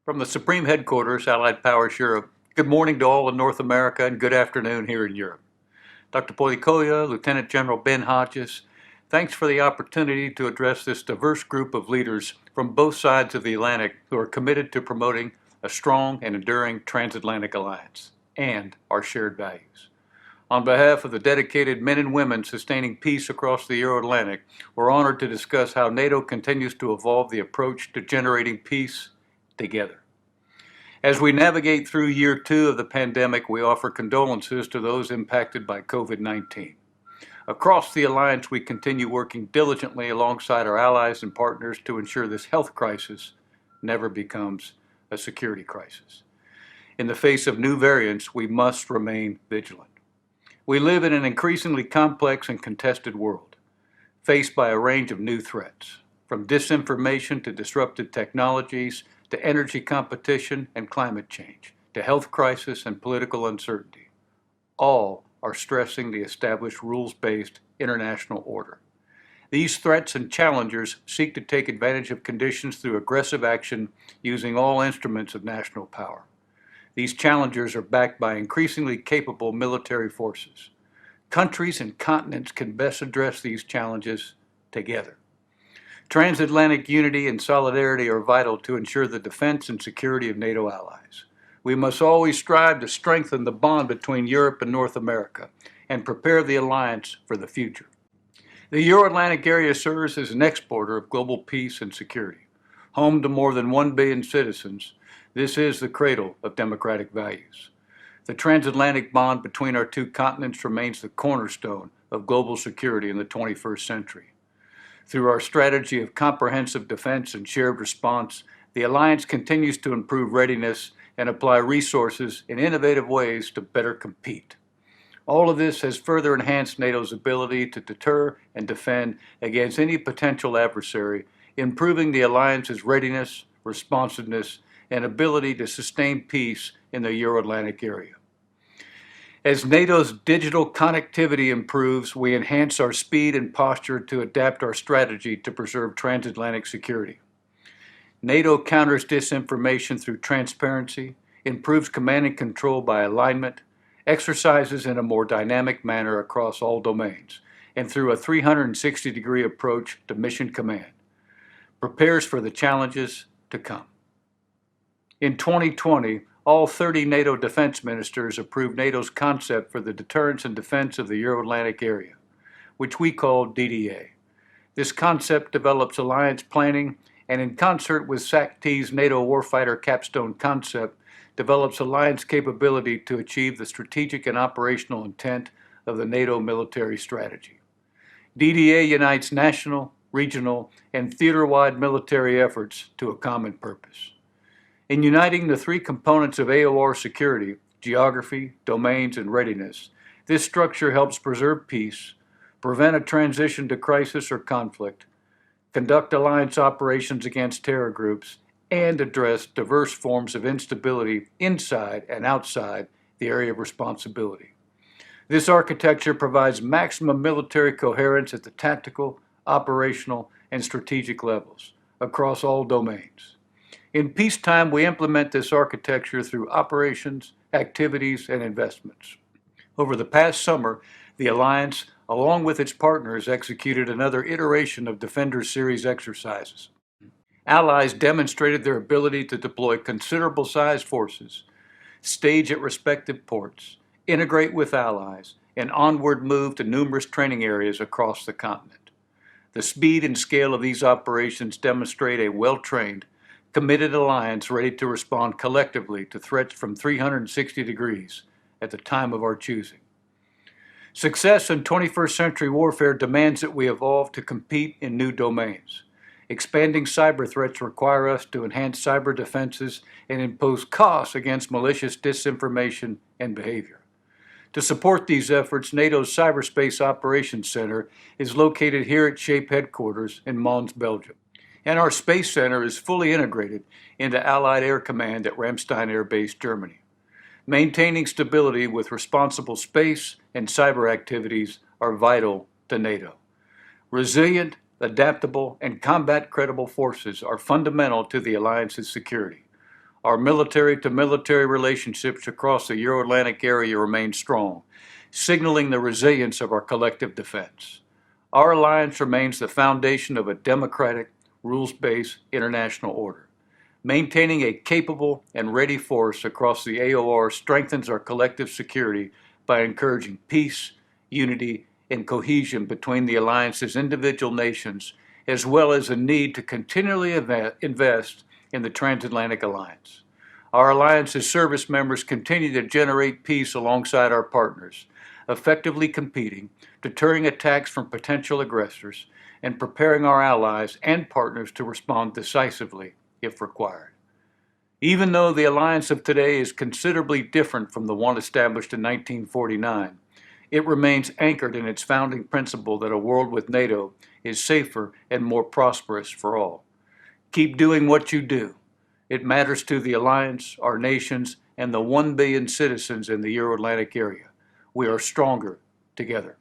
From the Supreme Headquarters, Allied Powers Europe, good morning to all in North America and good afternoon here in Europe. Dr. Polykoya, Lieutenant General Ben Hodges, thanks for the opportunity to address this diverse group of leaders from both sides of the Atlantic who are committed to promoting a strong and enduring transatlantic alliance and our shared values. On behalf of the dedicated men and women sustaining peace across the Euro-Atlantic, we're honored to discuss how NATO continues to evolve the approach to generating peace together. As we navigate through year 2 of the pandemic, we offer condolences to those impacted by COVID-19. Across the alliance, we continue working diligently alongside our allies and partners to ensure this health crisis never becomes a security crisis. In the face of new variants, we must remain vigilant. We live in an increasingly complex and contested world, faced by a range of new threats, from disinformation to disruptive technologies, to energy competition and climate change, to health crisis and political uncertainty. All are stressing the established rules-based international order. These threats and challengers seek to take advantage of conditions through aggressive action using all instruments of national power. These challengers are backed by increasingly capable military forces. Countries and continents can best address these challenges together. Transatlantic unity and solidarity are vital to ensure the defense and security of NATO allies. We must always strive to strengthen the bond between Europe and North America and prepare the alliance for the future. The Euro-Atlantic area serves as an exporter of global peace and security. Home to more than 1 billion citizens, this is the cradle of democratic values. The transatlantic bond between our two continents remains the cornerstone of global security in the 21st century. Through our strategy of comprehensive defense and shared response, the alliance continues to improve readiness and apply resources in innovative ways to better compete. All of this has further enhanced NATO's ability to deter and defend against any potential adversary, improving the alliance's readiness, responsiveness, and ability to sustain peace in the Euro-Atlantic area. As NATO's digital connectivity improves, we enhance our speed and posture to adapt our strategy to preserve transatlantic security. NATO counters disinformation through transparency, improves command and control by alignment, exercises in a more dynamic manner across all domains, and through a 360-degree approach to mission command, prepares for the challenges to come. In 2020, all 30 NATO defense ministers approved NATO's concept for the deterrence and defense of the Euro-Atlantic area, which we call DDA. This concept develops alliance planning and, in concert with SAC-T's NATO Warfighter Capstone concept, develops alliance capability to achieve the strategic and operational intent of the NATO military strategy. DDA unites national, regional, and theater-wide military efforts to a common purpose. In uniting the three components of AOR security, geography, domains, and readiness, this structure helps preserve peace, prevent a transition to crisis or conflict, conduct alliance operations against terror groups, and address diverse forms of instability inside and outside the area of responsibility. This architecture provides maximum military coherence at the tactical, operational, and strategic levels across all domains. In peacetime, we implement this architecture through operations, activities, and investments. Over the past summer, the Alliance, along with its partners, executed another iteration of Defender Series exercises. Allies demonstrated their ability to deploy considerable-sized forces, stage at respective ports, integrate with allies, and onward move to numerous training areas across the continent. The speed and scale of these operations demonstrate a well-trained, committed alliance ready to respond collectively to threats from 360 degrees at the time of our choosing. Success in 21st century warfare demands that we evolve to compete in new domains. Expanding cyber threats require us to enhance cyber defenses and impose costs against malicious disinformation and behavior. To support these efforts, NATO's Cyberspace Operations Center is located here at SHAPE headquarters in Mons, Belgium. And our Space Center is fully integrated into Allied Air Command at Ramstein Air Base, Germany. Maintaining stability with responsible space and cyber activities are vital to NATO. Resilient, adaptable, and combat-credible forces are fundamental to the alliance's security. Our military-to-military relationships across the Euro-Atlantic area remain strong, signaling the resilience of our collective defense. Our alliance remains the foundation of a democratic, rules-based international order. Maintaining a capable and ready force across the AOR strengthens our collective security by encouraging peace, unity, and cohesion between the alliance's individual nations, as well as a need to continually invest in the transatlantic alliance. Our alliance's service members continue to generate peace alongside our partners, effectively competing, deterring attacks from potential aggressors, and preparing our allies and partners to respond decisively if required. Even though the alliance of today is considerably different from the one established in 1949, it remains anchored in its founding principle that a world with NATO is safer and more prosperous for all. Keep doing what you do. It matters to the alliance, our nations, and the 1 billion citizens in the Euro-Atlantic area. We are stronger together.